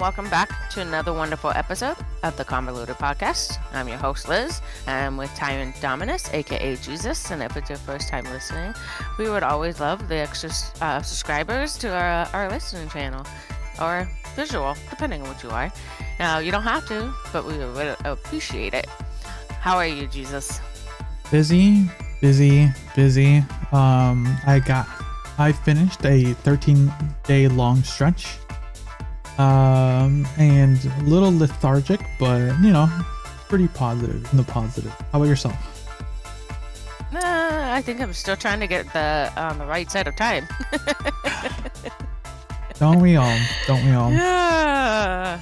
Welcome back to another wonderful episode of the Convoluted Podcast. I'm your host, Liz. I'm with Tyrant, Dominus, aka Jesus. And if it's your first time listening, we would always love the extra subscribers to our listening channel or visual, depending on what you are. Now, you don't have to, but we would appreciate it. How are you, Jesus? Busy. I finished a 13-day long stretch. And a little lethargic, but pretty positive in the positive. How about yourself? I think I'm still trying to get on the right side of time. Don't we all? Yeah.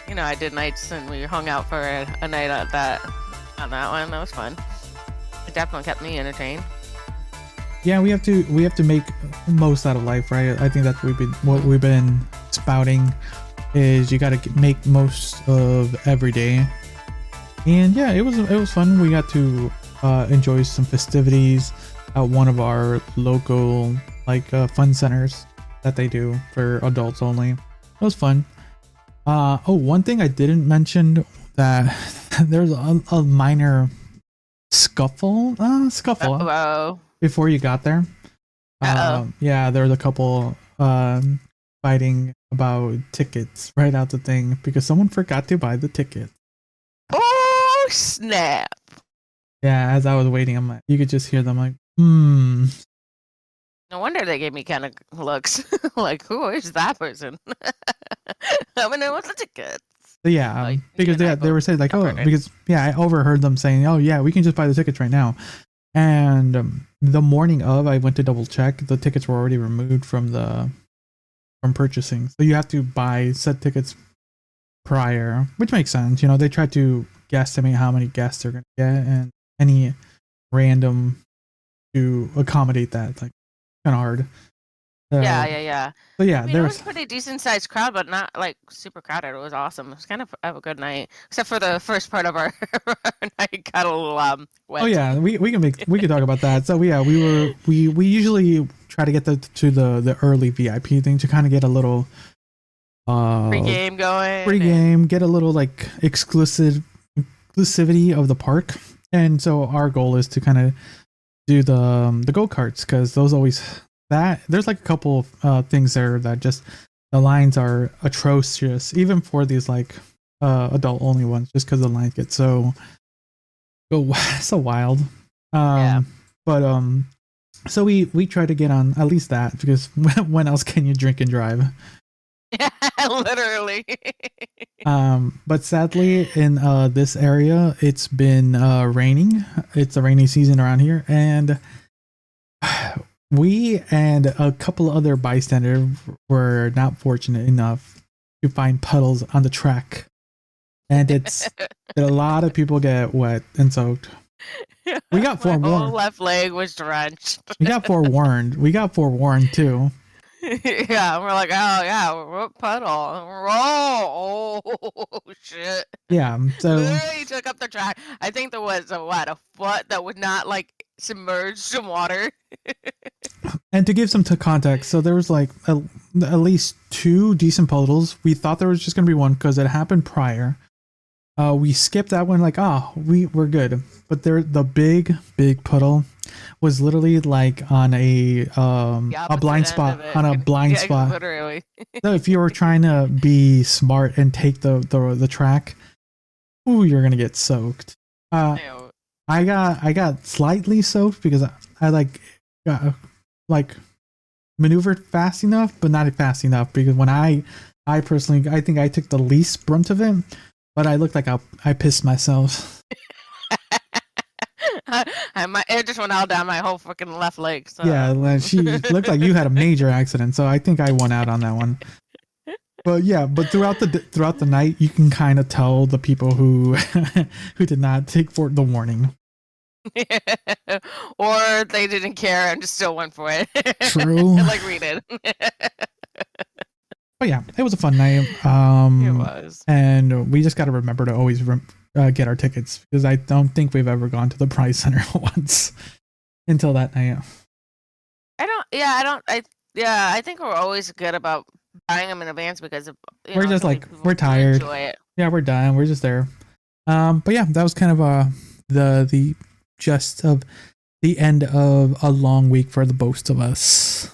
I did nights and we hung out for a night on that one. That was fun. It definitely kept me entertained. Yeah, we have to make most out of life, right? I think that's what we've been spouting is you got to make most of every day. And yeah, it was fun. We got to enjoy some festivities at one of our local fun centers that they do for adults only. It was fun. One thing I didn't mention, that there's a minor scuffle before you got there. Yeah, there was a couple fighting about tickets right out the thing because someone forgot to buy the ticket. Oh snap! Yeah, as I was waiting, you could just hear them like, No wonder they gave me kind of looks like, who is that person? I mean, what's the tickets? So yeah, because they were saying I overheard them saying, oh yeah, we can just buy the tickets right now. And the morning of, I went to double check. The tickets were already removed from purchasing. So you have to buy said tickets prior, which makes sense. They try to guesstimate how many guests they're going to get and any random to accommodate that. Kind of hard. Yeah. So yeah, there was a pretty decent sized crowd, but not super crowded. It was awesome. It was kind of a good night, except for the first part of our night got a little wet. Oh yeah, we can talk about that. So yeah, we usually try to get to the early VIP thing to kind of get a little pre-game going. Pre-game, get a little exclusivity of the park, and so our goal is to kind of do the go-karts because those always. There's a couple of things there that just the lines are atrocious, even for these adult only ones, just because the lines get so wild. But so we try to get on at least that because when else can you drink and drive? Yeah, literally. But sadly in this area it's been raining. It's a rainy season around here, and we and a couple of other bystanders were not fortunate enough to find puddles on the track, and a lot of people get wet and soaked. We got forewarned. My whole left leg was drenched. We got forewarned too. Yeah, we're like, oh yeah, what puddle? Oh shit. Yeah, so he took up the track. I think there was a foot that was not submerged in water. And to give some context, so there was at least 2 decent puddles. We thought there was just gonna be one because it happened prior. We skipped that one we're good, but the big puddle was literally on a blind spot spot. Literally. So if you were trying to be smart and take the track, you're gonna get soaked. I got slightly soaked because I got maneuvered fast enough, but not fast enough because when I personally I think I took the least brunt of it. But I looked like I pissed myself. It just went all down my whole freaking left leg. So. Yeah, she looked like you had a major accident, so I think I won out on that one. But yeah, but throughout the night, you can kind of tell the people who who did not take for the warning. Or they didn't care and just still went for it. True. Like we did. But yeah, it was a fun night. It was. And we just got to remember to always get our tickets, because I don't think we've ever gone to the Prize Center once until that night. I think we're always good about buying them in advance because we're just like, we're tired. Enjoy it. Yeah, we're done. We're just there. But yeah, that was kind of the gist of the end of a long week for the both of us.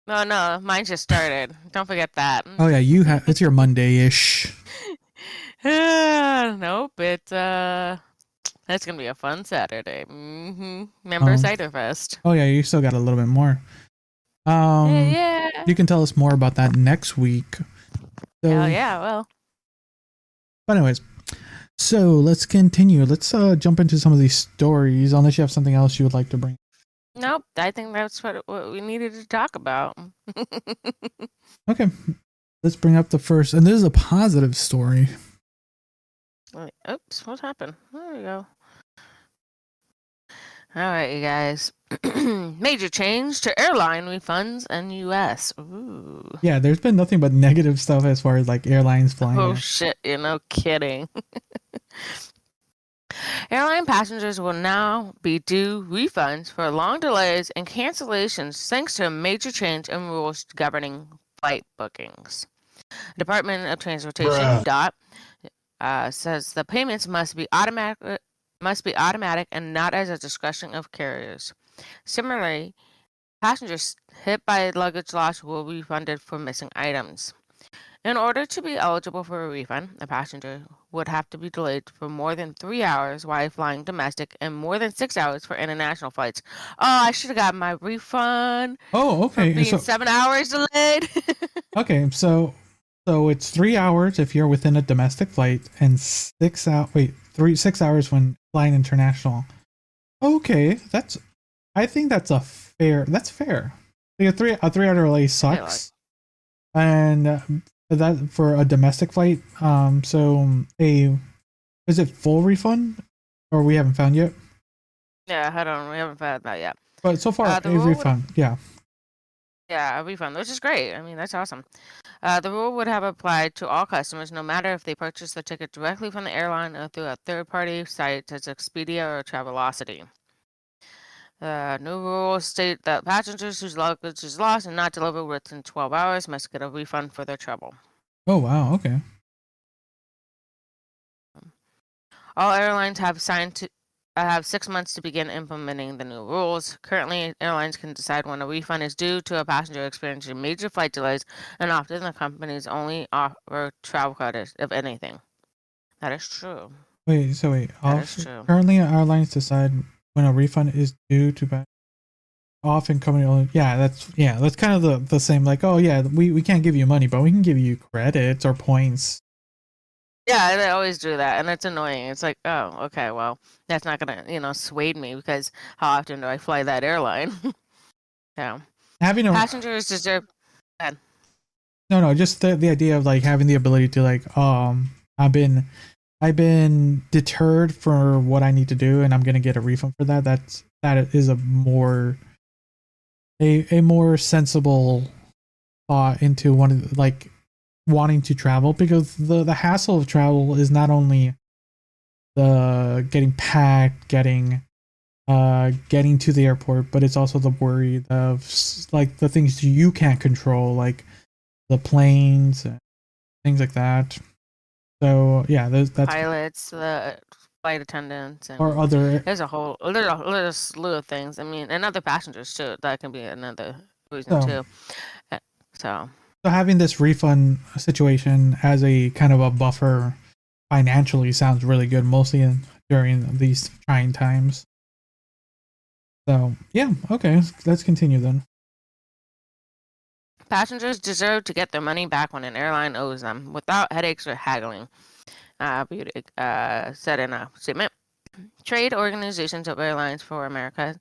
No, mine just started. Don't forget that. Oh yeah, it's your Monday-ish. Nope, that's gonna be a fun Saturday. Remember Cider Fest? Oh yeah, you still got a little bit more. Yeah. You can tell us more about that next week. So, oh yeah, well. But anyways, so let's continue. Let's jump into some of these stories, unless you have something else you would like to bring. Nope, I think that's what we needed to talk about. Okay, let's bring up the first, and this is a positive story. Oops, what happened? There we go. All right, you guys. Major change to airline refunds in U.S. Ooh. Yeah, there's been nothing but negative stuff as far as like airlines flying. Oh shit, you're no kidding. Airline passengers will now be due refunds for long delays and cancellations thanks to a major change in rules governing flight bookings. Department of Transportation says the payments must be automatic and not as a discretion of carriers. Similarly, passengers hit by luggage loss will be refunded for missing items. In order to be eligible for a refund, a passenger would have to be delayed for more than 3 hours while flying domestic and more than 6 hours for international flights. Oh, I should have got my refund. Oh, okay. For being 7 hours delayed. Okay, so it's 3 hours if you're within a domestic flight, and 6 hours when flying international. Okay, I think that's fair. That's fair. Like a 3 hour delay sucks, and that for a domestic flight. Is it full refund, or we haven't found yet? Yeah, we haven't found that yet. But so far, a refund, yeah. Yeah, a refund, which is great. I mean, that's awesome. The rule would have applied to all customers, no matter if they purchased the ticket directly from the airline or through a third-party site such as Expedia or Travelocity. New rules state that passengers whose luggage is lost and not delivered within 12 hours must get a refund for their trouble. Oh, wow. Okay. All airlines have 6 months to begin implementing the new rules. Currently, airlines can decide when a refund is due to a passenger experiencing major flight delays, and often the companies only offer travel credit, if anything. That is true. Wait. That is true. Currently, airlines decide when a refund is due to often company only. Yeah, that's kind of the same. Like, oh yeah, we can't give you money, but we can give you credits or points. Yeah, they always do that, and it's annoying. It's like, oh, okay, well, that's not gonna, sway me, because how often do I fly that airline? Yeah. Passengers deserve. No, just the idea of like having the ability to like, I've been deterred for what I need to do, and I'm gonna get a refund for that. That is a more sensible thought into wanting to travel, because the hassle of travel is not only the getting packed, getting to the airport, but it's also the worry of like the things you can't control, like the planes and things like that. So yeah, that's pilots, the flight attendants, and or other. There's a slew of things. I mean, and other passengers too. That can be another reason too. So having this refund situation as a kind of a buffer financially sounds really good, mostly during these trying times. So yeah, okay, let's continue then. Passengers deserve to get their money back when an airline owes them, without headaches or haggling. Said in a statement. Trade Organizations of Airlines for America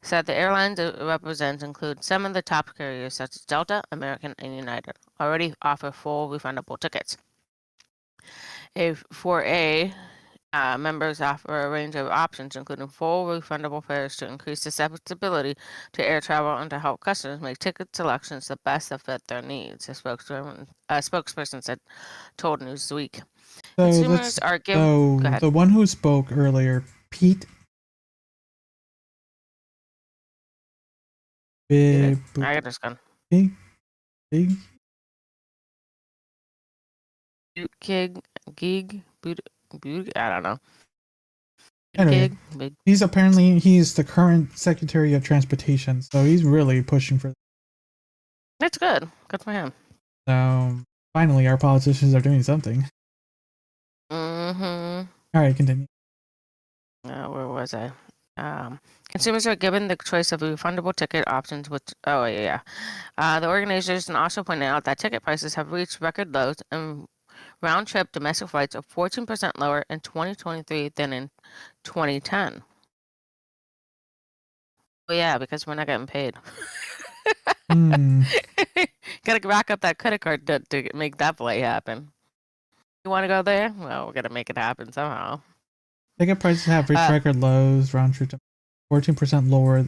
said the airlines it represents include some of the top carriers such as Delta, American, and United, already offer full refundable tickets. For A, members offer a range of options, including full refundable fares to increase accessibility to air travel and to help customers make ticket selections the best that fit their needs, a spokesperson said, told Newsweek. So Consumers are given. Go ahead. the one who spoke earlier, Pete. I got this gun. Big. Gig, I don't know. Anyway, he's the current Secretary of Transportation, so he's really pushing for. That's good. Good for him. So finally, our politicians are doing something. Mm-hmm. All right, continue. Where was I? Consumers are given the choice of refundable ticket options with. Oh yeah. The organization also pointed out that ticket prices have reached record lows and round-trip domestic flights are 14% lower in 2023 than in 2010. Oh yeah, because we're not getting paid. Gotta rack up that credit card to make that flight happen. You want to go there? Well, we're gonna make it happen somehow. Ticket prices have reached record lows, round trip 14% lower.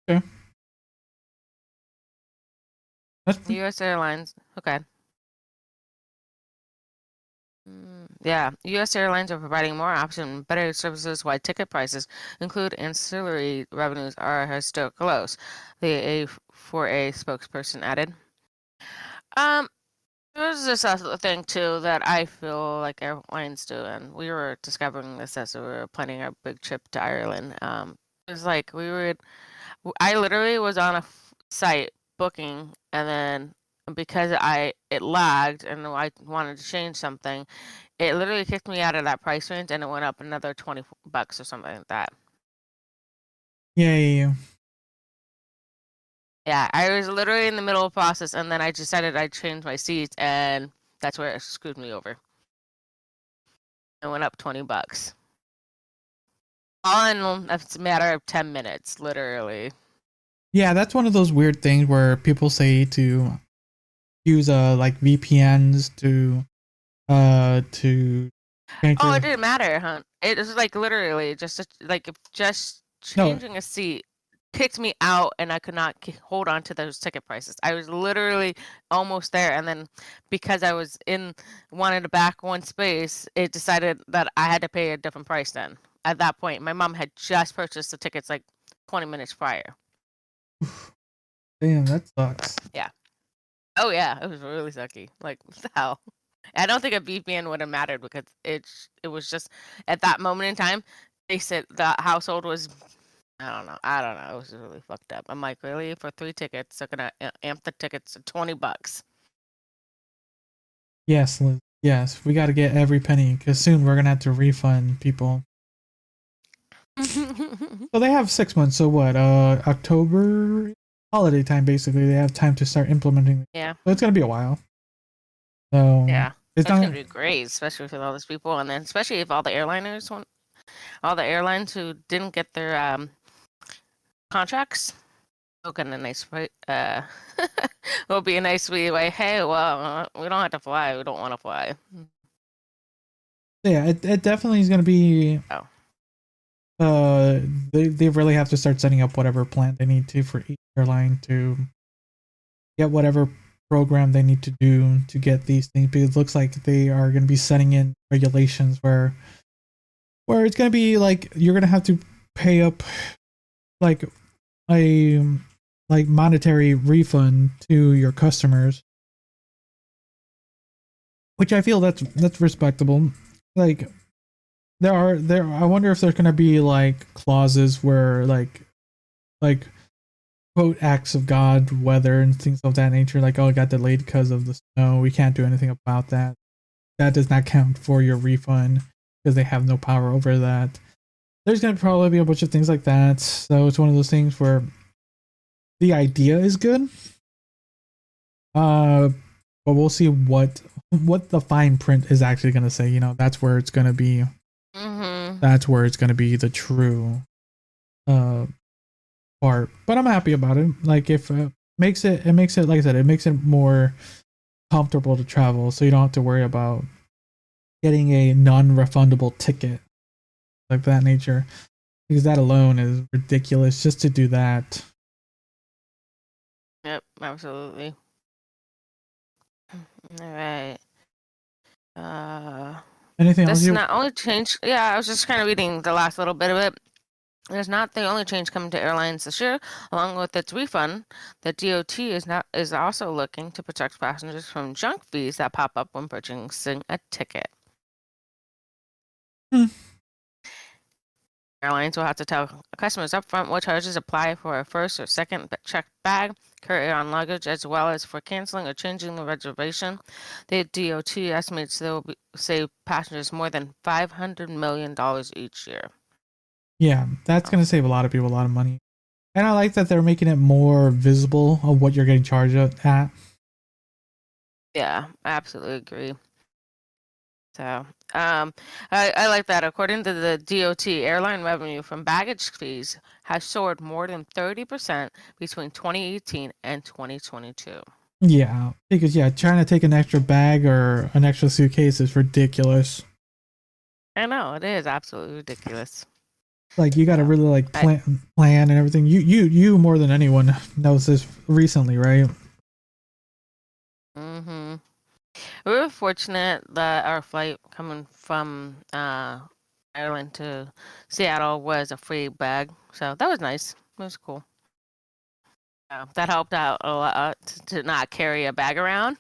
Okay. U.S. Airlines. Okay. Yeah, U.S. Airlines are providing more options and better services while ticket prices, include ancillary revenues, are historic lows, the A4A spokesperson added. There's this other thing, too, that I feel like airlines do, and we were discovering this as we were planning our big trip to Ireland. It was like I literally was on a site booking, and then because it lagged and I wanted to change something, it literally kicked me out of that price range and it went up another $20 or something like that. Yeah. Yeah, I was literally in the middle of the process and then I decided I'd change my seats and that's where it screwed me over. It went up $20. All in a matter of 10 minutes, literally. Yeah, that's one of those weird things where people say to use like VPNs to Oh, it didn't matter, huh? It was like literally just changing a seat kicked me out and I could not hold on to those ticket prices. I was literally almost there, and then because I was wanted to back one space, it decided that I had to pay a different price then. At that point, my mom had just purchased the tickets like 20 minutes prior. Damn, that sucks. Yeah. Oh yeah, it was really sucky. Like, what the hell? I don't think a VPN would have mattered because it was just at that moment in time, they said the household was, I don't know. It was really fucked up. I'm like, really? For 3 tickets, they're gonna amp the tickets to $20. Yes, Liz. Yes, we got to get every penny because soon we're gonna have to refund people. So they have 6 months. So what? October, holiday time. Basically, they have time to start implementing. Yeah. So it's gonna be a while. So yeah, it's gonna be great, especially with all these people, and then especially if all the airlines who didn't get their contracts. Will get a nice will be a nice way. Hey, well, we don't have to fly. We don't want to fly. Yeah, it definitely is gonna be. They really have to start setting up whatever plan they need to for each airline to get whatever program they need to do to get these things, because it looks like they are going to be setting in regulations where it's going to be like you're going to have to pay up like a monetary refund to your customers, which I feel that's respectable. Like I wonder if there's going to be like clauses where like quote acts of God, weather, and things of that nature, like, oh, it got delayed because of the snow, we can't do anything about that. That does not count for your refund because they have no power over that. There's going to probably be a bunch of things like that. So it's one of those things where the idea is good. But we'll see what what the fine print is actually going to say. That's where it's going to be. That's where it's going to be the true part. But I'm happy about it. Like, if it makes it, like I said, it makes it more comfortable to travel, so you don't have to worry about getting a non-refundable ticket like that nature, because that alone is ridiculous just to do that. Yep, absolutely. All right. Anything else? This not only changed. Yeah, I was just kind of reading the last little bit of it. It's not the only change coming to airlines this year. Along with its refund, the DOT is also looking to protect passengers from junk fees that pop up when purchasing a ticket. Airlines will have to tell customers upfront what charges apply for a first or second checked bag, carry-on luggage, as well as for canceling or changing the reservation. The DOT estimates they will save passengers more than $500 million each year. Yeah, that's going to save a lot of people a lot of money. And I like that they're making it more visible of what you're getting charged at. Yeah, I absolutely agree. So, I like that. According to the DOT, airline revenue from baggage fees has soared more than 30% between 2018 and 2022. Yeah, because trying to take an extra bag or an extra suitcase is ridiculous. I know, it is absolutely ridiculous. Like, you got to really like plan and everything. You more than anyone knows this recently, right? We were fortunate that our flight coming from Ireland to Seattle was a free bag, so that was nice. It was cool. That helped out a lot to not carry a bag around,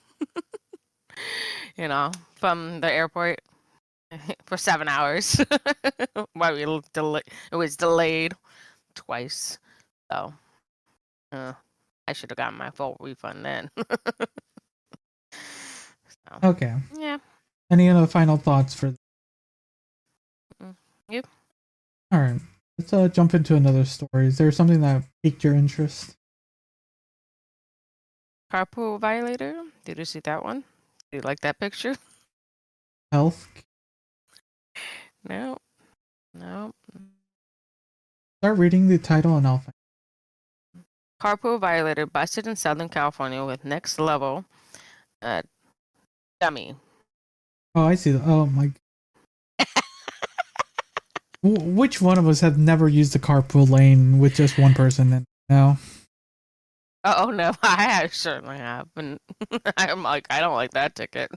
from the airport for 7 hours while it was delayed twice. So I should have gotten my full refund then. Okay. Yeah. Any other final thoughts for? Yep. All right. Let's jump into another story. Is there something that piqued your interest? Carpool violator. Did you see that one? Do you like that picture? Health. No. Start reading the title and I'll find. Carpool violator busted in Southern California with next level dummy. Oh, I see. Oh my. Which one of us have never used the carpool lane with just one person in now? Oh no, I certainly have, and I'm like, I don't like that ticket.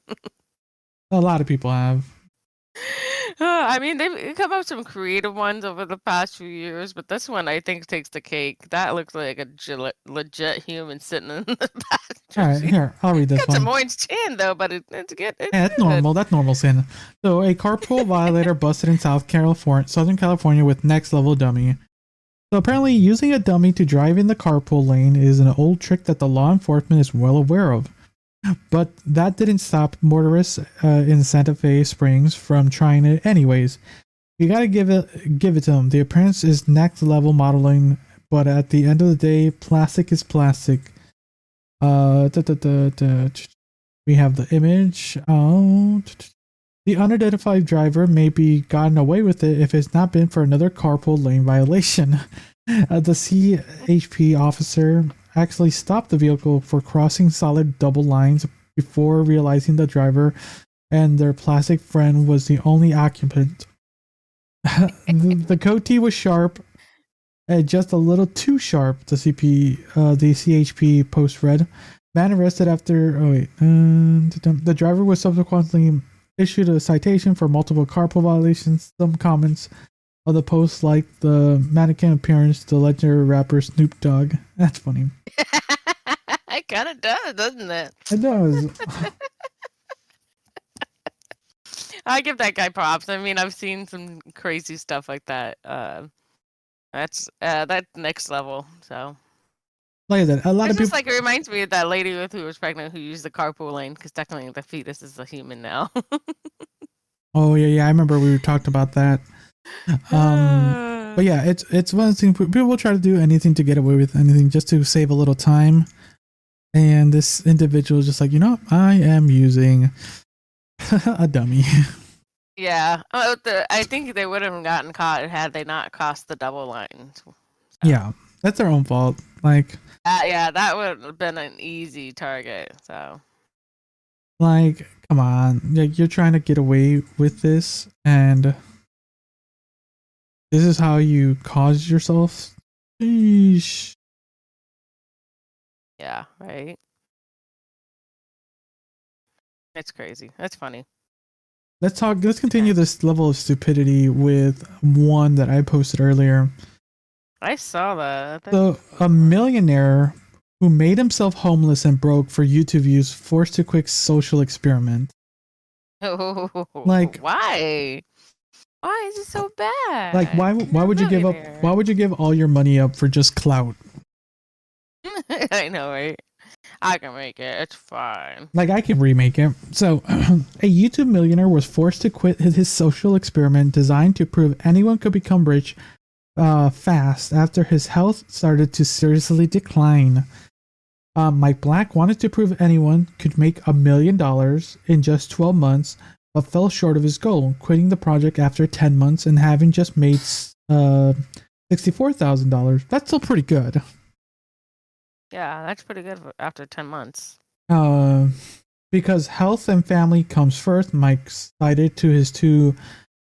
A lot of people have. I mean, they've come up with some creative ones over the past few years, but this one I think takes the cake. That looks like a legit human sitting in the passenger All right, here, I'll read this got one. some orange tan though, but it's good. That's normal. That's normal, sin. So, a carpool violator busted in Southern California with next level dummy. So apparently, using a dummy to drive in the carpool lane is an old trick that the law enforcement is well aware of. But that didn't stop motorists in Santa Fe Springs from trying it anyways. You gotta give it to them. The appearance is next level modeling, but at the end of the day, plastic is plastic. We have the image. The unidentified driver may be gotten away with it if it's not been for another carpool lane violation. The CHP officer actually stopped the vehicle for crossing solid double lines before realizing the driver and their plastic friend was the only occupant. The coatee was sharp, just a little too sharp. The CHP post read. Man arrested after. The driver was subsequently issued a citation for multiple carpool violations. Some comments of the post, like the mannequin appearance, the legendary rapper Snoop Dogg. That's funny. It kind of does, doesn't it? It does. I give that guy props. I mean, I've seen some crazy stuff like that. That's next level. So, like I said, a lot of people. It reminds me of that lady who was pregnant who used the carpool lane because technically the fetus is a human now. Oh yeah, I remember we talked about that. But yeah, it's one of the things people will try to do anything to get away with anything just to save a little time. And this individual is just like, I am using A dummy. Yeah. I think they would have gotten caught had they not crossed the double line. So. Yeah, that's their own fault. Like, Yeah, that would have been an easy target. So. like, come on. Like, you're trying to get away with this, and this is how you cause yourself. Sheesh. Yeah, right. It's crazy. That's funny. Let's continue this level of stupidity with one that I posted earlier. I saw that. So, a millionaire who made himself homeless and broke for YouTube views forced to quit social experiment. Like, why? Why is it so bad? Like, why would you give up? Why would you give all your money up for just clout? I know, right? I can make it. It's fine. Like, I can remake it. So, a YouTube millionaire was forced to quit his social experiment designed to prove anyone could become rich fast after his health started to seriously decline. Mike Black wanted to prove anyone could make $1 million in just 12 months, but fell short of his goal, quitting the project after 10 months and having just made $64,000. That's still pretty good. Yeah, that's pretty good after 10 months. Because health and family comes first, Mike cited to his two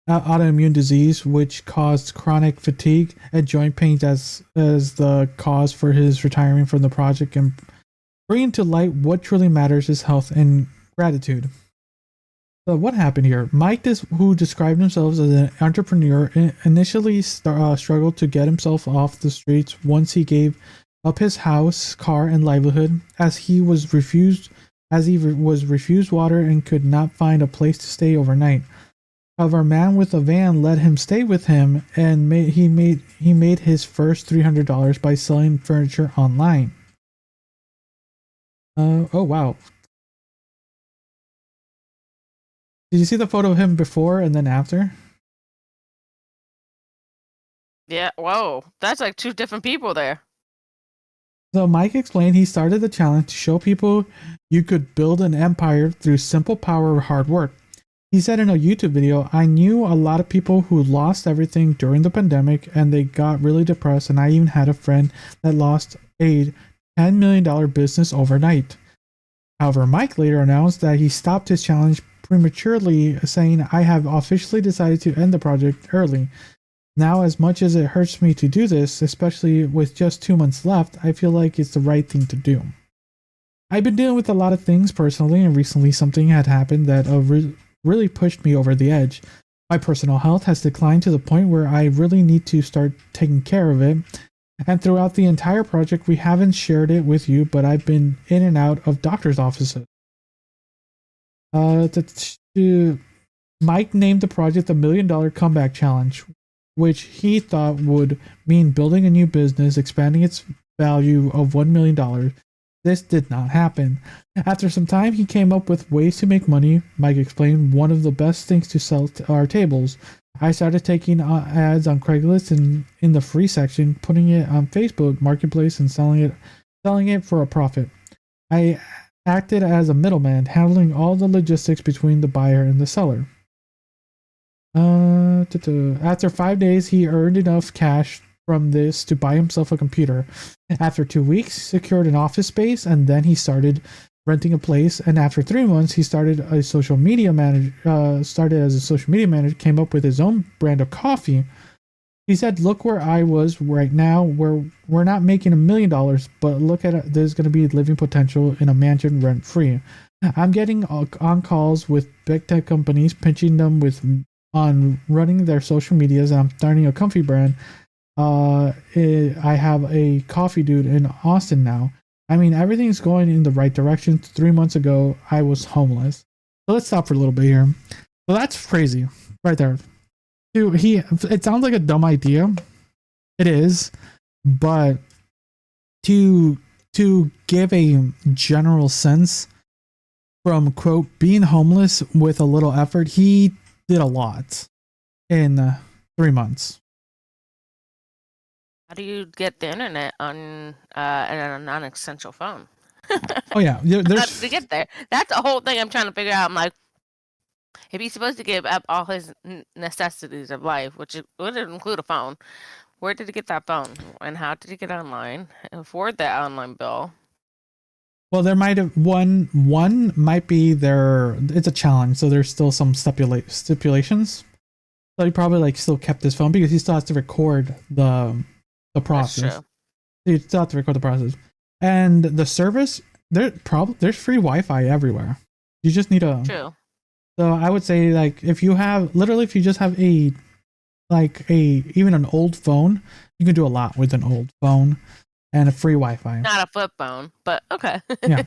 autoimmune disease, which caused chronic fatigue and joint pains as the cause for his retiring from the project, and bringing to light what truly matters is health and gratitude. So what happened here? Mike, who described himself as an entrepreneur, initially struggled to get himself off the streets once he gave up his house, car, and livelihood, as he was refused water and could not find a place to stay overnight. However, a man with a van let him stay with him, and he made his first $300 by selling furniture online. Oh wow! Did you see the photo of him before and then after? Yeah. Whoa, that's like two different people there. So Mike explained he started the challenge to show people you could build an empire through simple power of hard work. He said in a YouTube video, "I knew a lot of people who lost everything during the pandemic and they got really depressed, and I even had a friend that lost a $10 million business overnight." However, Mike later announced that he stopped his challenge prematurely, saying, "I have officially decided to end the project early. Now, as much as it hurts me to do this, especially with just 2 months left, I feel like it's the right thing to do. I've been dealing with a lot of things personally, and recently something had happened that really pushed me over the edge. My personal health has declined to the point where I really need to start taking care of it. And throughout the entire project, we haven't shared it with you, but I've been in and out of doctor's offices." Mike named the project the $1 Million Comeback Challenge, which he thought would mean building a new business, expanding its value of $1 million. This did not happen. After some time, he came up with ways to make money. Mike explained, "One of the best things to sell are tables. I started taking ads on Craigslist and in the free section, putting it on Facebook Marketplace and selling it for a profit. I acted as a middleman, handling all the logistics between the buyer and the seller. After 5 days, he earned enough cash from this to buy himself a computer. After 2 weeks, secured an office space, and then he started renting a place. And after 3 months, he started as a social media manager, came up with his own brand of coffee. He said, "Look where I was right now, where we're not making $1 million, but look at it, there's going to be living potential in a mansion rent free. I'm getting on calls with big tech companies, pitching them on running their social medias, and I'm starting a comfy brand. I have a coffee dude in Austin now. I mean, everything's going in the right direction. 3 months ago, I was homeless." So let's stop for a little bit here. So that's crazy right there. Dude, it sounds like a dumb idea. It is, but to give a general sense from, quote, being homeless with a little effort, he did a lot in 3 months. How do you get the internet on a non-essential phone? Oh yeah, there's to get there. That's the whole thing I'm trying to figure out. I'm like, if he's supposed to give up all his necessities of life, which would include a phone, where did he get that phone? And how did he get online? Afford that online bill? Well, there might have one might be there. It's a challenge, so there's still some stipulations. So he probably like still kept his phone because he still has to record the process. That's true. You still have to record the process, and the service there's free Wi-Fi everywhere. You just need a. True. So I would say like if you just have even an old phone, you can do a lot with an old phone and a free Wi-Fi. Not a flip phone, but okay. Yeah.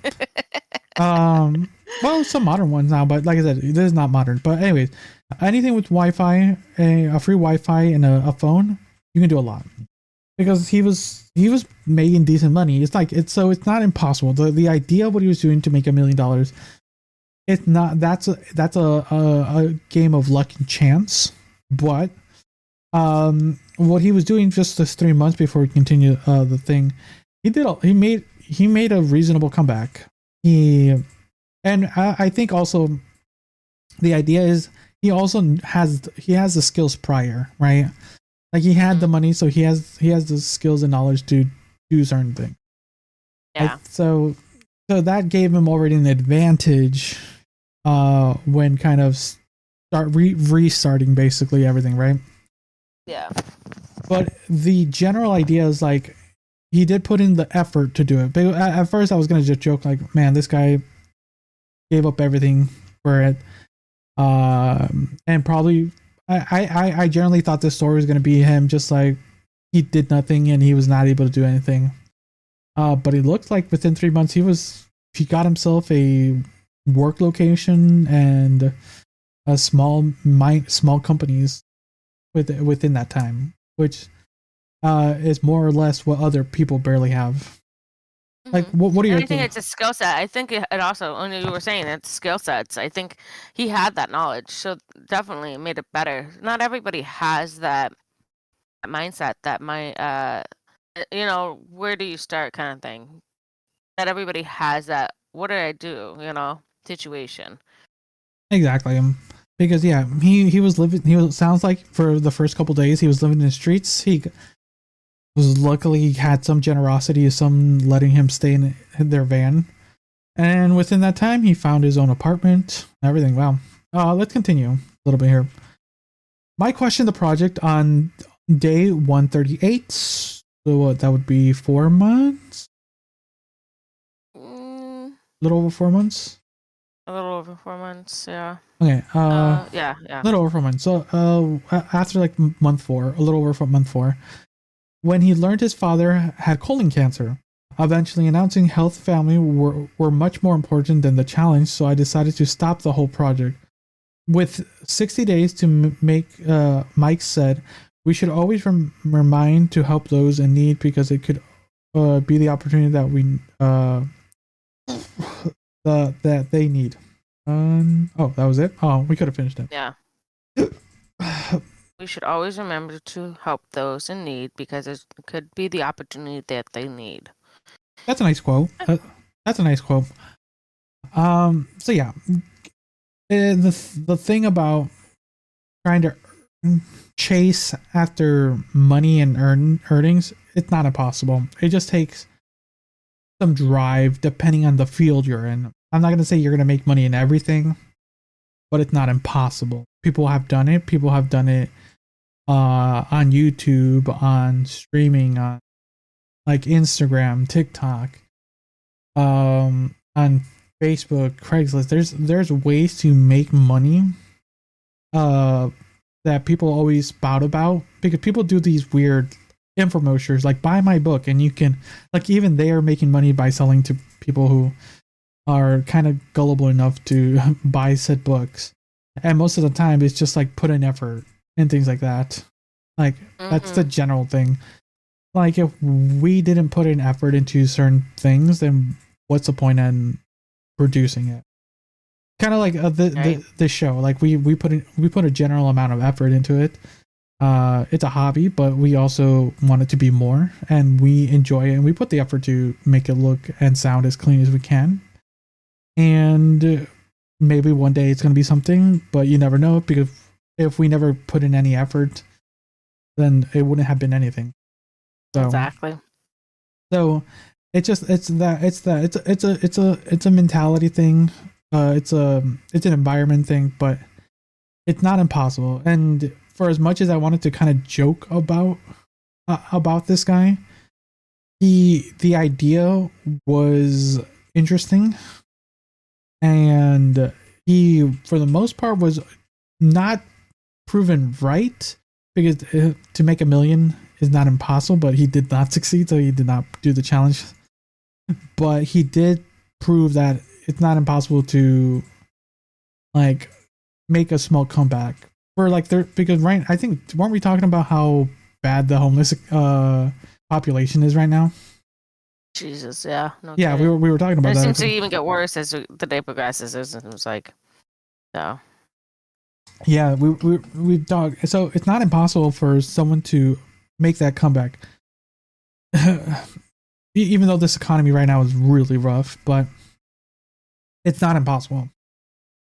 Well, some modern ones now, but like I said, this is not modern. But anyways, anything with Wi-Fi, a free Wi-Fi and a phone, you can do a lot. Because he was making decent money. It's not impossible. The idea of what he was doing to make $1 million, it's not. That's a game of luck and chance. But what he was doing just this 3 months before he continued the thing, he made a reasonable comeback. I think also the idea is he has the skills prior, right? Like he had the money, so he has the skills and knowledge to do certain things. Yeah. So that gave him already an advantage when kind of restarting basically everything, right? Yeah. But the general idea is like he did put in the effort to do it. But at first I was gonna just joke like, man, this guy gave up everything for it. And probably I generally thought this story was gonna be him just like he did nothing and he was not able to do anything. But it looked like within 3 months he got himself a work location and a small companies within that time, which is more or less what other people barely have. Like, what are your? I think it's a skill set. I think it also, when you were saying it's skill sets, I think he had that knowledge, so definitely it made it better. Not everybody has that mindset, that where do you start kind of thing. Not everybody has that. What did I do? Situation. Exactly. Because yeah, he was living. Sounds like for the first couple days he was living in the streets. He was luckily had some generosity, some letting him stay in their van, and within that time he found his own apartment. Everything. Wow. Let's continue a little bit here. My question: the project on day 138. So what? That would be 4 months. A little over 4 months. A little over 4 months. Yeah. Okay. Yeah. A little over 4 months. So after like month 4, a little over month 4. When he learned his father had colon cancer, eventually announcing health family were much more important than the challenge, so I decided to stop the whole project. With 60 days to make, Mike said, we should always remind to help those in need because it could be the opportunity that we that they need. That was it? Oh, we could have finished it. Yeah. We should always remember to help those in need because it could be the opportunity that they need. That's a nice quote. That's a nice quote. So yeah, the thing about trying to chase after money and earnings, it's not impossible. It just takes some drive depending on the field you're in. I'm not going to say you're going to make money in everything, but it's not impossible. People have done it. People have done it on YouTube, on streaming, on like Instagram, TikTok, on Facebook, Craigslist. There's ways to make money that people always spout about because people do these weird infomercials like buy my book, and you can like even they are making money by selling to people who are kind of gullible enough to buy said books. And most of the time it's just like put in effort and things like that. Like that's the general thing. Like if we didn't put in effort into certain things, then what's the point in producing it? Kind of like the show. Like we put a general amount of effort into it. It's a hobby, but we also want it to be more, and we enjoy it, and we put the effort to make it look and sound as clean as we can. And maybe one day it's going to be something, but you never know, because if we never put in any effort, then it wouldn't have been anything. So, exactly. So it's a mentality thing. It's an environment thing, but it's not impossible. And for as much as I wanted to kind of joke about this guy, the idea was interesting, and he, for the most part, was not proven right, because to make $1 million is not impossible, but he did not succeed, so he did not do the challenge. But he did prove that it's not impossible to like make a small comeback for like there, because right, I think, weren't we talking about how bad the homeless population is right now? Jesus, yeah. No Yeah, kidding. we were talking about It that. seems to even get worse as the day progresses. It seems like so. Yeah, we talked. So it's not impossible for someone to make that comeback, even though this economy right now is really rough. But it's not impossible.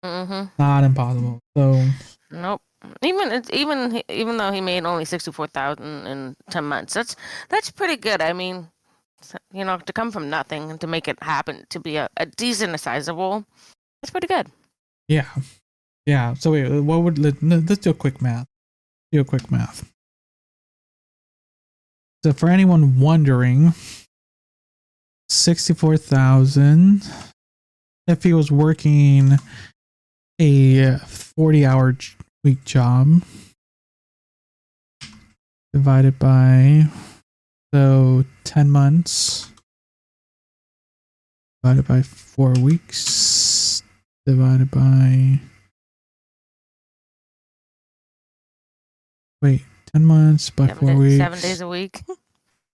Not impossible. So nope. Even though he made only 64,000 in 10 months, that's pretty good. I mean, you know, to come from nothing and to make it happen to be a decent sizable, that's pretty good. Yeah. Yeah. So wait, what would let's do a quick math. So for anyone wondering, 64,000. If he was working a 40-hour week job, divided by 10 months, divided by 4 weeks, divided by 10 months by 4 weeks. 7 days a week.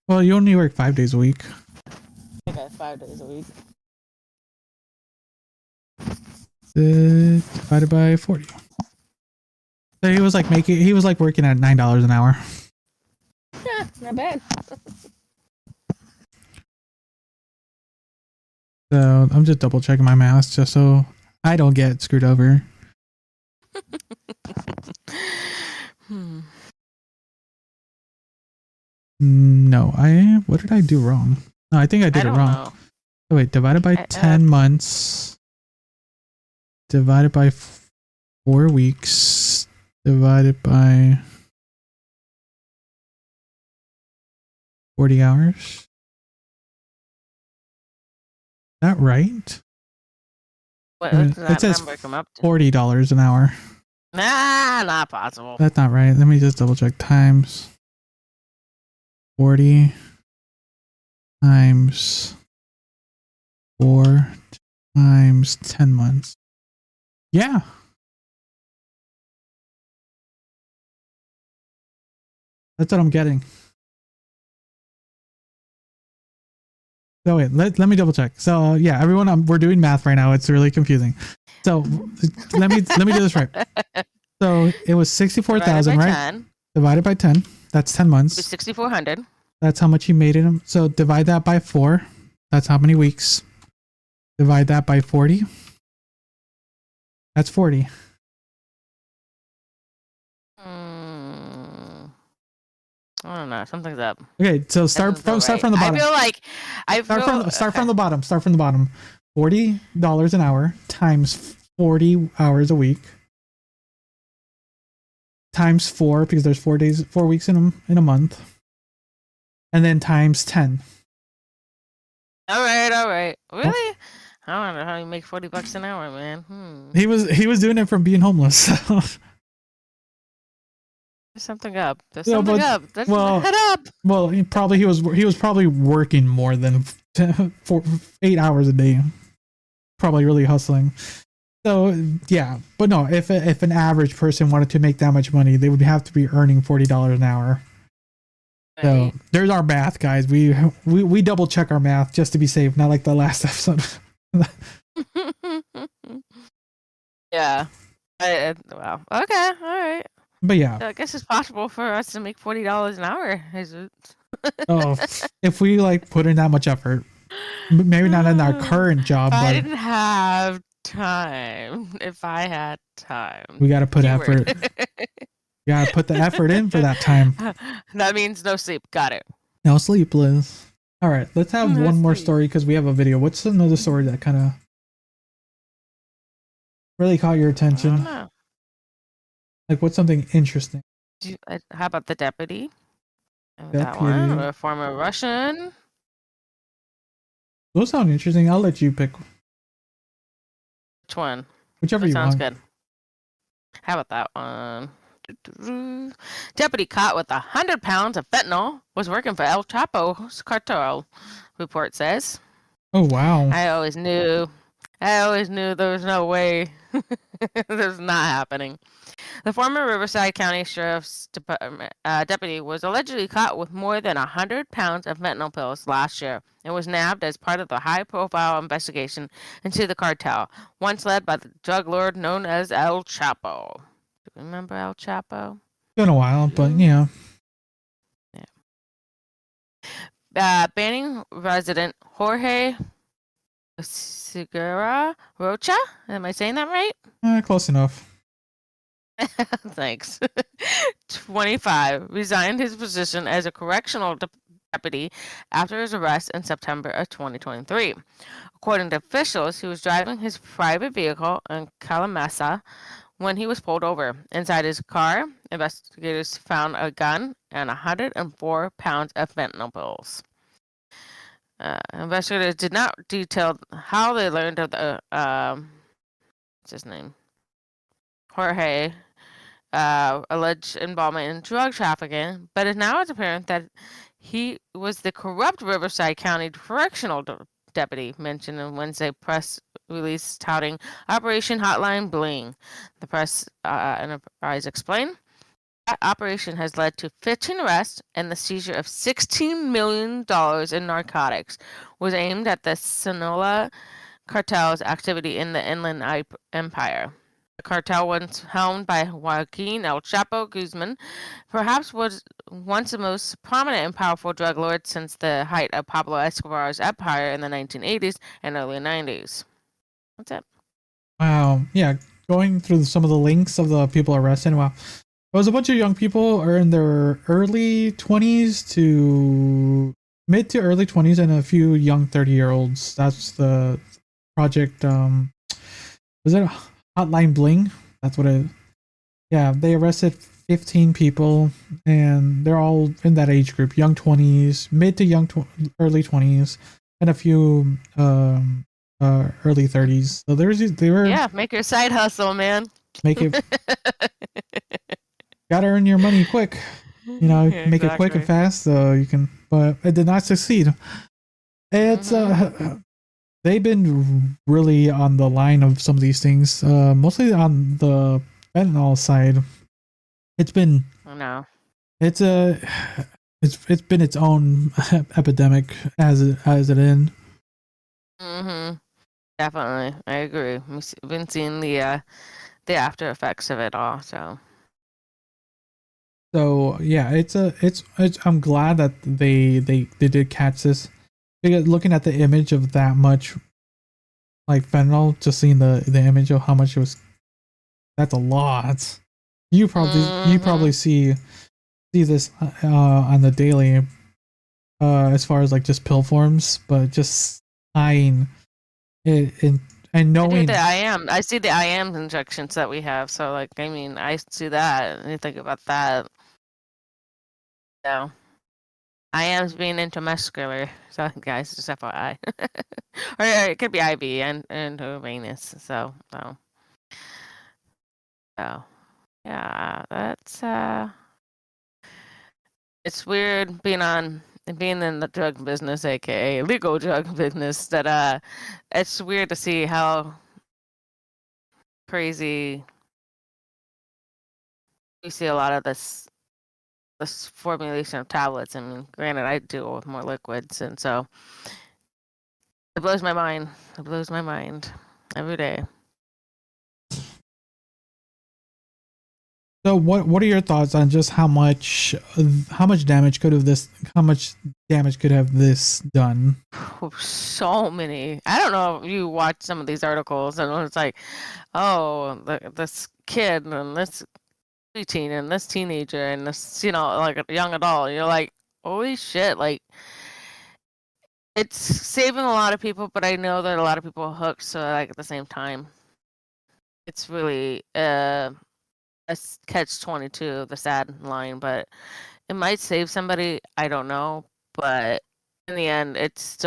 Well, you only work 5 days a week. Okay, 5 days a week. Divided by 40. So he was like working at $9 an hour. Yeah, not bad. So I'm just double checking my math just so I don't get screwed over. No, what did I do wrong? No, I think I did it wrong. Know. Oh, wait, divided by 10 months, divided by 4 weeks, divided by 40 hours. Is that right? What does that it says number come up to? $40 an hour. Nah, not possible. That's not right. Let me just double check. Times 40 times 4 times 10 months. Yeah. That's what I'm getting. So wait, let me double check. So yeah, everyone, we're doing math right now. It's really confusing. So let me do this right. So it was 64,000, right? 10. Divided by 10. That's 10 months. 6,400. That's how much he made in him. So divide that by 4. That's how many weeks. Divide that by 40. That's 40. I don't know. Something's up. Okay, so start from the bottom. I feel like start from the bottom. Start from the bottom. $40 an hour times 40 hours a week times 4, because there's 4 weeks in a month, and then times 10. All right. Really? I don't know how you make $40 an hour, man. He was doing it from being homeless. There's something up. There's something up. Let's head up. Well, he was probably working more than 8 hours a day. Probably really hustling. So yeah, but no, if an average person wanted to make that much money, they would have to be earning $40 an hour. Right. So there's our math, guys. We double check our math just to be safe, not like the last episode. Yeah. Wow. Okay. All right. But yeah, so I guess it's possible for us to make $40 an hour. Oh, if we like put in that much effort, maybe not in our current job. I but didn't have time. If I had time. We got to put Keyword. effort. You got to put the effort in for that time. That means no sleep. Got it. No sleep, Liz. All right, let's have No one more sleep. story because we have a video. What's another story that kind of really caught your I attention? don't know. Like, what's something interesting? How about the deputy? That one, or a former Russian. Those sound interesting. I'll let you pick Which one? whichever That you sounds want. good. How about that one? Deputy caught with 100 pounds of fentanyl was working for El Chapo's cartel, report says. Oh wow! I always knew there was no way. This is not happening. The former Riverside County Sheriff's Department deputy was allegedly caught with more than 100 pounds of fentanyl pills last year and was nabbed as part of the high-profile investigation into the cartel, once led by the drug lord known as El Chapo. Do you remember El Chapo? Been a while, but yeah. Banning resident Jorge Segura Rocha. Am I saying that right? Close enough. Thanks. 25 resigned his position as a correctional deputy after his arrest in September of 2023. According to officials, he was driving his private vehicle in Calamasa when he was pulled over. Inside his car, investigators found a gun and 104 pounds of fentanyl pills. Investigators did not detail how they learned of the what's his name? Jorge alleged involvement in drug trafficking, but it now is apparent that he was the corrupt Riverside County Correctional Deputy mentioned in Wednesday press release touting Operation Hotline Bling. The press enterprise explained that operation has led to 15 arrests and the seizure of $16 million in narcotics, was aimed at the Sinaloa cartel's activity in the Inland Empire. The cartel, once helmed by Joaquin El Chapo Guzman, perhaps was once the most prominent and powerful drug lord since the height of Pablo Escobar's empire in the 1980s and early 90s. That's it. Wow. Yeah. Going through some of the links of the people arrested. Wow. It was a bunch of young people are in their early 20s to mid to early 20s and a few young 30-year-olds. That's the project. Was it Hotline Bling? That's what it. Yeah, they arrested 15 people, and they're all in that age group: young 20s, mid to early 20s, and a few early 30s. So they were make your side hustle, man. Make it. Gotta earn your money quick. Make it quick and fast so you can. But it did not succeed. It's they've been really on the line of some of these things, mostly on the fentanyl side. It's been it's been its own epidemic as it in. Definitely, I agree. We've been seeing the after effects of it all. So yeah, it's I'm glad that they did catch this. Because looking at the image of that much like fentanyl, just seeing the image of how much it was, that's a lot. You probably see this on the daily as far as like just pill forms, but just eyeing it and knowing I see the IM injections that we have. So like, I mean, I see that and you think about that. So IM's being intramuscular. So guys, just FYI. or it could be IV and intravenous. So yeah, that's it's weird being in the drug business, aka legal drug business, that it's weird to see how crazy we see a lot of this formulation of tablets. I mean, granted, I deal with more liquids, and so it blows my mind. It blows my mind every day. So what are your thoughts on just how much damage could have this done? So many. I don't know if you watch some of these articles and it's like, oh, this kid and this teen and this teenager and this, like a young adult. You're like, holy shit! Like, it's saving a lot of people, but I know that a lot of people are hooked. So like at the same time, it's really a catch-22, the sad line, but it might save somebody. I don't know, but in the end, it's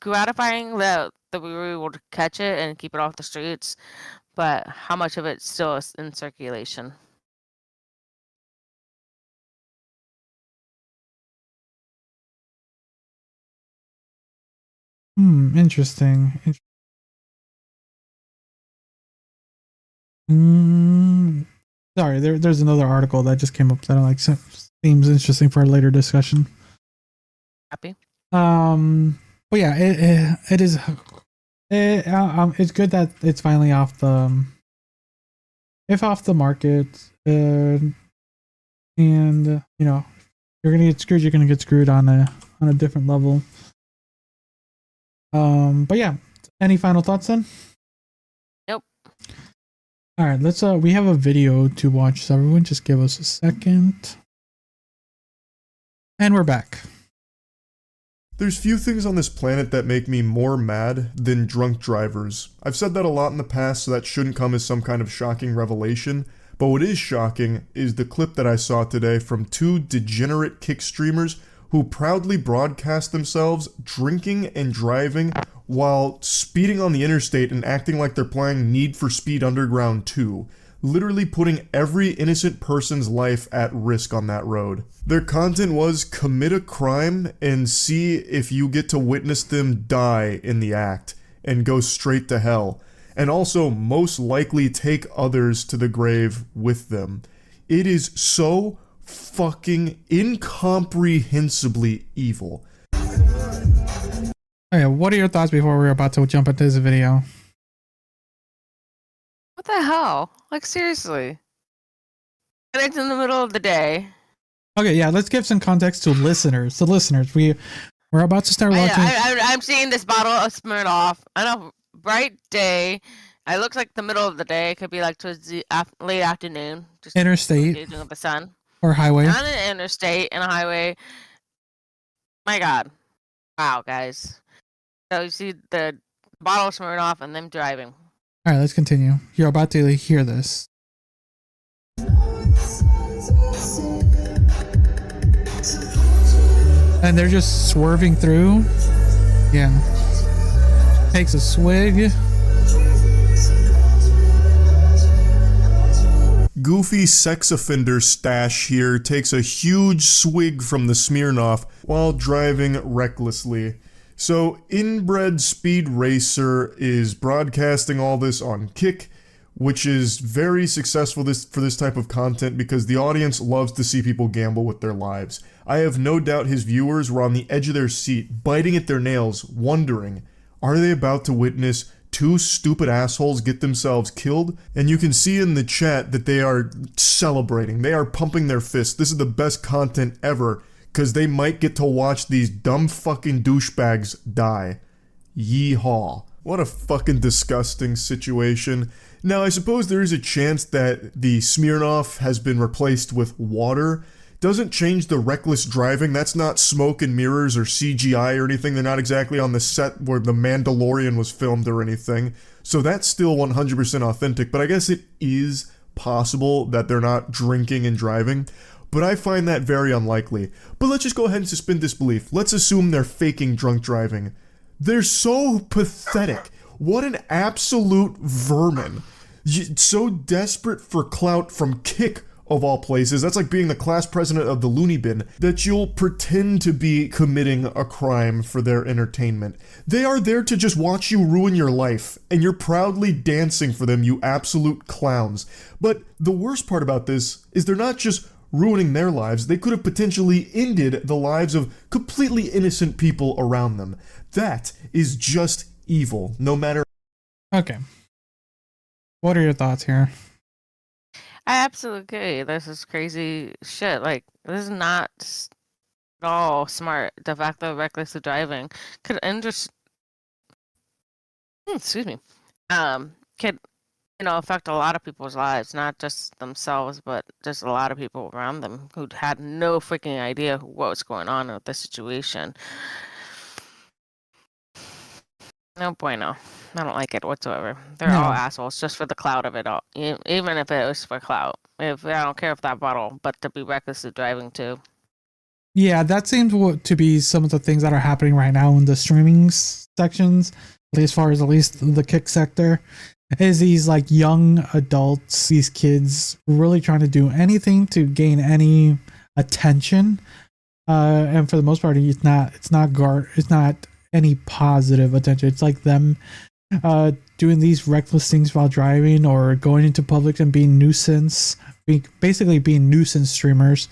gratifying that we were able to catch it and keep it off the streets, but how much of it still is in circulation? Interesting. Sorry, there's another article that just came up that I like seems interesting for a later discussion. Happy. But yeah, it is. It's good that it's finally off the market. And you're gonna get screwed. You're gonna get screwed on a different level. But yeah, any final thoughts then? Nope. All right, let's. We have a video to watch, so everyone just give us a second. And we're back. There's few things on this planet that make me more mad than drunk drivers. I've said that a lot in the past, so that shouldn't come as some kind of shocking revelation. But what is shocking is the clip that I saw today from two degenerate kick streamers who proudly broadcast themselves drinking and driving while speeding on the interstate and acting like they're playing Need for Speed Underground 2. Literally putting every innocent person's life at risk on that road. Their content was commit a crime and see if you get to witness them die in the act and go straight to hell. And also most likely take others to the grave with them. It is so fucking incomprehensibly evil. Okay, what are your thoughts before we're about to jump into this video? What the hell? Like, seriously. And it's in the middle of the day. Okay, yeah, let's give some context to listeners. We're about to start watching. I'm seeing this bottle of Smirnoff on a bright day. It looks like the middle of the day. It could be like towards the late afternoon. Just interstate. Of the sun. Or highway. On an interstate and a highway. My God. Wow, guys. So you see the bottle of Smirnoff and them driving. All right, let's continue. You're about to hear this. And they're just swerving through. Yeah. Takes a swig. Goofy sex offender stash here takes a huge swig from the Smirnoff while driving recklessly. So, Inbred Speed Racer is broadcasting all this on Kick, which is very successful for this type of content because the audience loves to see people gamble with their lives. I have no doubt his viewers were on the edge of their seat, biting at their nails, wondering, are they about to witness two stupid assholes get themselves killed? And you can see in the chat that they are celebrating. They are pumping their fists. This is the best content ever. Because they might get to watch these dumb fucking douchebags die. Yeehaw. What a fucking disgusting situation. Now, I suppose there is a chance that the Smirnoff has been replaced with water. Doesn't change the reckless driving. That's not smoke and mirrors or CGI or anything. They're not exactly on the set where The Mandalorian was filmed or anything. So that's still 100% authentic. But I guess it is possible that they're not drinking and driving. But I find that very unlikely. But let's just go ahead and suspend disbelief. Let's assume they're faking drunk driving. They're so pathetic. What an absolute vermin. So desperate for clout from Kick, of all places. That's like being the class president of the loony bin, that you'll pretend to be committing a crime for their entertainment. They are there to just watch you ruin your life, and you're proudly dancing for them, you absolute clowns. But the worst part about this is they're not just ruining their lives, they could have potentially ended the lives of completely innocent people around them. That is just evil, no matter. Okay. What are your thoughts here? I absolutely agree. This is crazy shit. Like, this is not at all smart. The fact that reckless driving could excuse me, could affect a lot of people's lives, not just themselves, but just a lot of people around them who had no freaking idea what was going on with the situation. No bueno. I don't like it whatsoever. They're all assholes just for the clout of it all. Even if it was for clout. If I don't care if that bottle, but to be recklessly driving too. Yeah, that seems to be some of the things that are happening right now in the streaming sections, as far as at least the kick sector, is these like young adults, these kids really trying to do anything to gain any attention. And for the most part, it's not any positive attention. It's like them doing these reckless things while driving or going into public and being basically being nuisance streamers.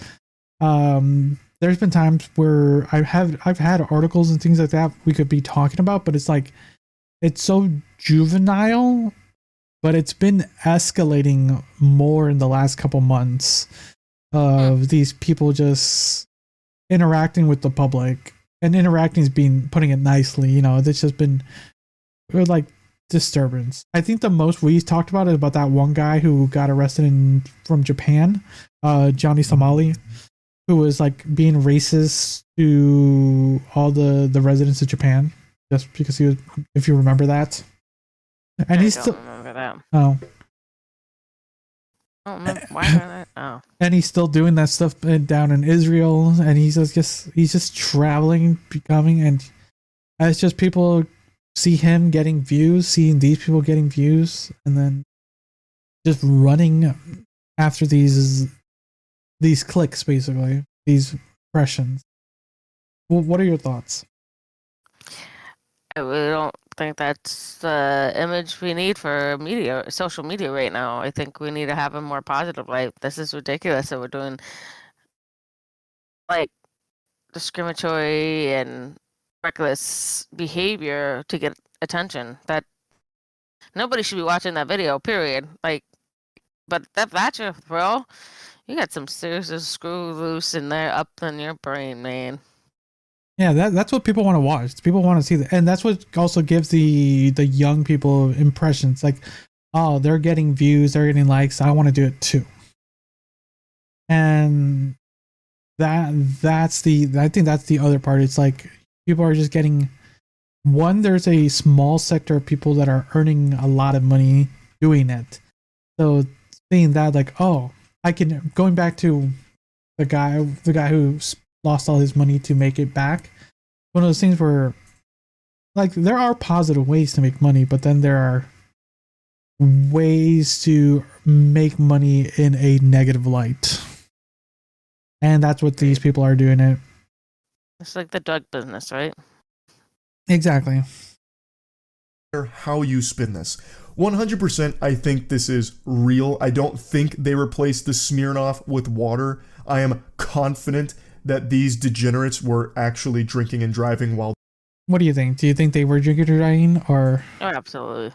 There's been times where I've had articles and things like that we could be talking about, but it's like it's so juvenile, but it's been escalating more in the last couple months of these people just interacting with the public, and interacting is putting it nicely. It's just been like disturbance. I think the most we talked about is about that one guy who got arrested from Japan, Johnny Somali, who was like being racist to all the residents of Japan just because he was, if you remember that. And he's still remember that. Oh. I don't remember why. Oh. And he's still doing that stuff down in Israel, and he's just traveling, and it's just people see him getting views, seeing these people getting views, and then just running after these clicks, basically, these impressions. Well, what are your thoughts? I really don't think that's the image we need for social media right now. I think we need to have a more positive light. This is ridiculous that we're doing like discriminatory and reckless behavior to get attention. That nobody should be watching that video, period. Like, but that's your thrill. You got some serious screw loose in there up in your brain, man. Yeah, that's what people want to watch. People want to see that, and that's what also gives the young people impressions. Like, oh, they're getting views, they're getting likes. I want to do it too. And I think that's the other part. It's like people are just getting. One, there's a small sector of people that are earning a lot of money doing it. So seeing that, like, oh, I can, going back to the guy who lost all his money to make it back. One of those things where, like, there are positive ways to make money, but then there are ways to make money in a negative light. And that's what these people are doing it. It's like the drug business, right? Exactly. How you spin this. 100% I think this is real. I don't think they replaced the Smirnoff with water. I am confident that these degenerates were actually drinking and driving while... What do you think? Do you think they were drinking or driving, or... Oh, absolutely.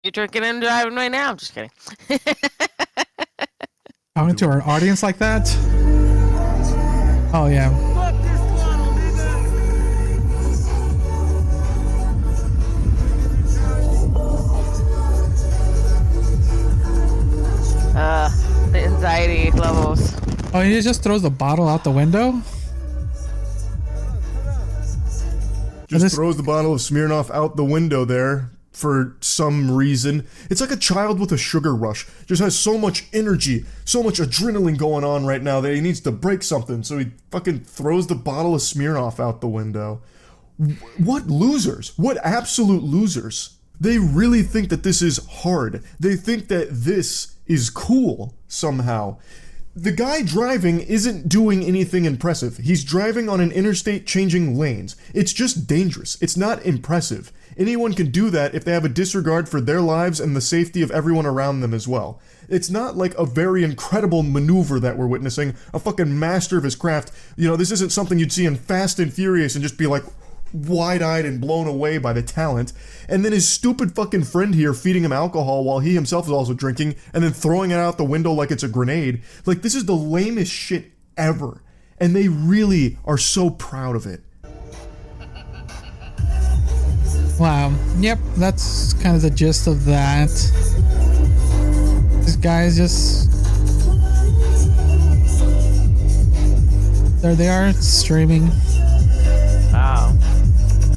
You're drinking and driving right now? I'm just kidding. Talking to our audience like that? Oh, yeah. The anxiety levels. Oh, he just throws the bottle out the window? Just throws the bottle of Smirnoff out the window there for some reason. It's like a child with a sugar rush. Just has so much energy, so much adrenaline going on right now that he needs to break something, so he fucking throws the bottle of Smirnoff out the window. What losers? What absolute losers? They really think that this is hard. They think that this is cool somehow. The guy driving isn't doing anything impressive. He's driving on an interstate changing lanes. It's just dangerous. It's not impressive. Anyone can do that if they have a disregard for their lives and the safety of everyone around them as well. It's not like a very incredible maneuver that we're witnessing, a fucking master of his craft. This isn't something you'd see in Fast and Furious and just be like, wide-eyed and blown away by the talent, and then his stupid fucking friend here feeding him alcohol while he himself is also drinking, and then throwing it out the window like it's a grenade. Like, this is the lamest shit ever, and they really are so proud of it. Wow. Yep, that's kind of the gist of that. This guy's just... There they are, streaming. Wow.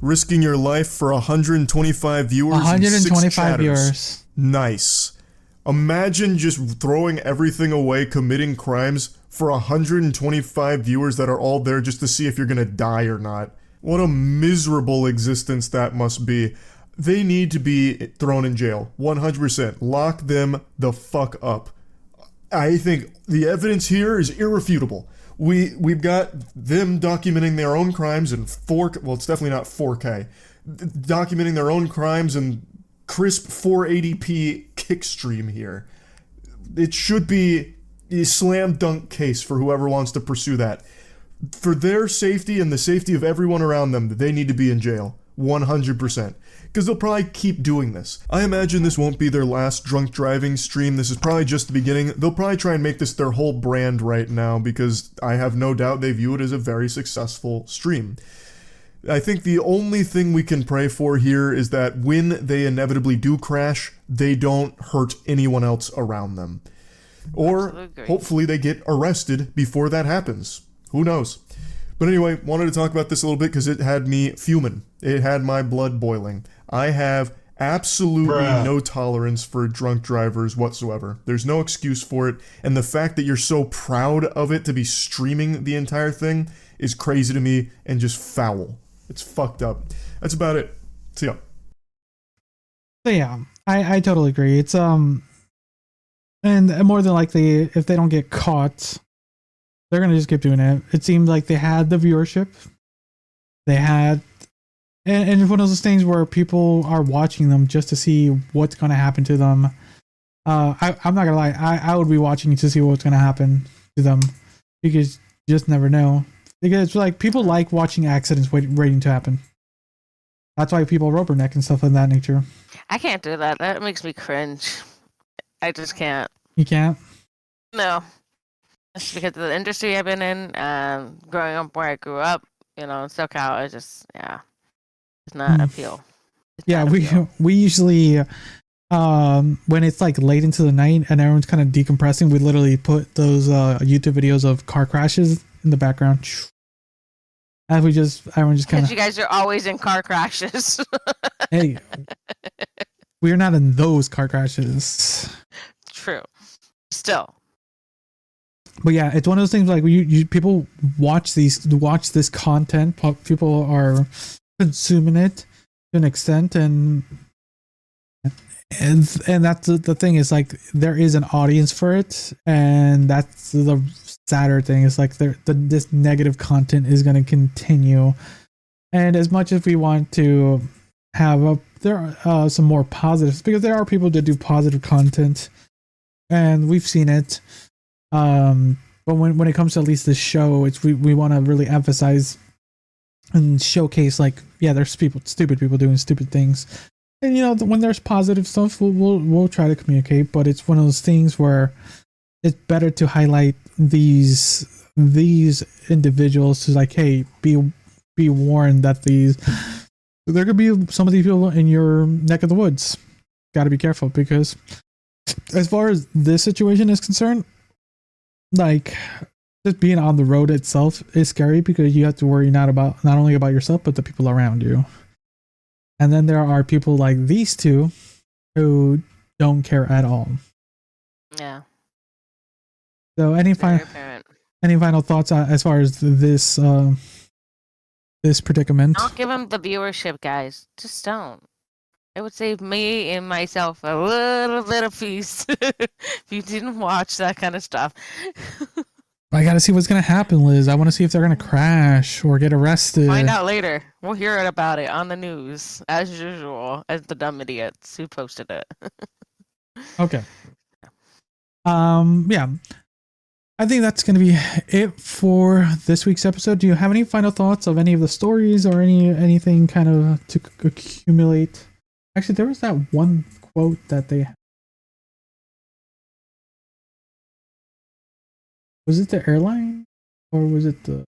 Risking your life for 125 viewers 125 and 6 chatters. viewers. Nice. Imagine just throwing everything away, committing crimes for 125 viewers that are all there just to see if you're gonna die or not. What a miserable existence that must be. They need to be thrown in jail. 100%. Lock them the fuck up. I think the evidence here is irrefutable. We've got them documenting their own crimes in well, it's definitely not 4K. Documenting their own crimes in crisp 480p kickstream here. It should be a slam dunk case for whoever wants to pursue that. For their safety and the safety of everyone around them, they need to be in jail. 100%. Because they'll probably keep doing this. I imagine this won't be their last drunk driving stream. This is probably just the beginning. They'll probably try and make this their whole brand right now, because I have no doubt they view it as a very successful stream. I think the only thing we can pray for here is that when they inevitably do crash, they don't hurt anyone else around them. Or Absolutely. hopefully they get arrested before that happens. Who knows? But anyway, wanted to talk about this a little bit because it had me fuming. It had my blood boiling. I have absolutely no tolerance for drunk drivers whatsoever. There's no excuse for it. And the fact that you're so proud of it to be streaming the entire thing is crazy to me and just foul. It's fucked up. That's about it. See ya. So yeah, I totally agree. It's and more than likely, if they don't get caught, they're gonna just keep doing it. It seemed like they had the viewership. They had, and it's one of those things where people are watching them just to see what's gonna happen to them. I'm not gonna lie, I would be watching to see what's gonna happen to them, because you just never know. Because it's like people like watching accidents waiting to happen. That's why people rubberneck and stuff of that nature. I can't do that. That makes me cringe. I just can't. You can't. No. It's because of the industry I've been in, growing up where I grew up, in SoCal, it's not appeal. It's Yeah, not appeal. we usually when it's like late into the night and everyone's kind of decompressing, we literally put those YouTube videos of car crashes in the background. And everyone just kind Because of, you guys are always in car crashes. hey, we're not in those car crashes. True. Still. But yeah, it's one of those things like you people watch this content. People are consuming it to an extent, and that's the thing is like there is an audience for it, and that's the sadder thing is like this negative content is going to continue. And as much as we want to have there are some more positives, because there are people that do positive content, and we've seen it. But when it comes to at least this show, it's we want to really emphasize and showcase like, yeah, there's stupid people doing stupid things, and when there's positive stuff, we'll try to communicate. But it's one of those things where it's better to highlight these individuals to like, hey, be warned that there could be some of these people in your neck of the woods. Got to be careful, because as far as this situation is concerned, like just being on the road itself is scary, because you have to worry not only about yourself but the people around you. And then there are people like these two who don't care at all. Yeah. So any final thoughts as far as this predicament? Don't give them the viewership, guys. Just don't. It would save me and myself a little bit of peace if you didn't watch that kind of stuff. I gotta see what's gonna happen, Liz. I want to see if they're gonna crash or get arrested. Find out later. We'll hear about it on the news, as usual, as the dumb idiots who posted it. Okay. Yeah. I think that's going to be it for this week's episode. Do you have any final thoughts of any of the stories or anything kind of to accumulate? Actually, there was that one quote that they... Was it the airline? Or was it the...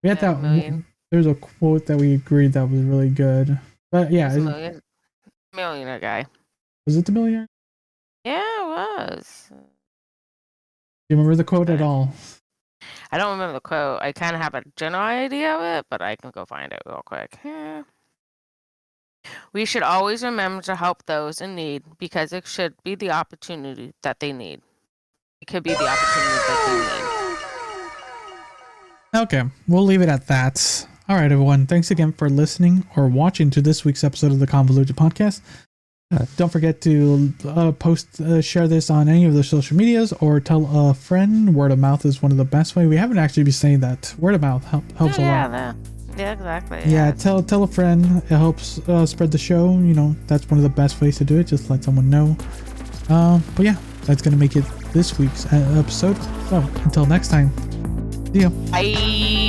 We had that... There's a quote that we agreed that was really good. But yeah. Millionaire guy. Was it the Millionaire? Yeah, it was. Do you remember the quote at all? I don't remember the quote. I kind of have a general idea of it, but I can go find it real quick. Yeah. We should always remember to help those in need because it should be the opportunity that they need. It could be the opportunity that they need. Okay, we'll leave it at that. All right, everyone. Thanks again for listening or watching to this week's episode of the Convoluted Podcast. Don't forget to share this on any of the social medias or tell a friend. Word of mouth is one of the best ways. We haven't actually been saying that. Word of mouth helps a lot. Yeah, exactly. Yeah, tell a friend. It helps spread the show. You know, that's one of the best ways to do it. Just let someone know. But yeah, that's going to make it this week's episode. So until next time, see ya. Bye.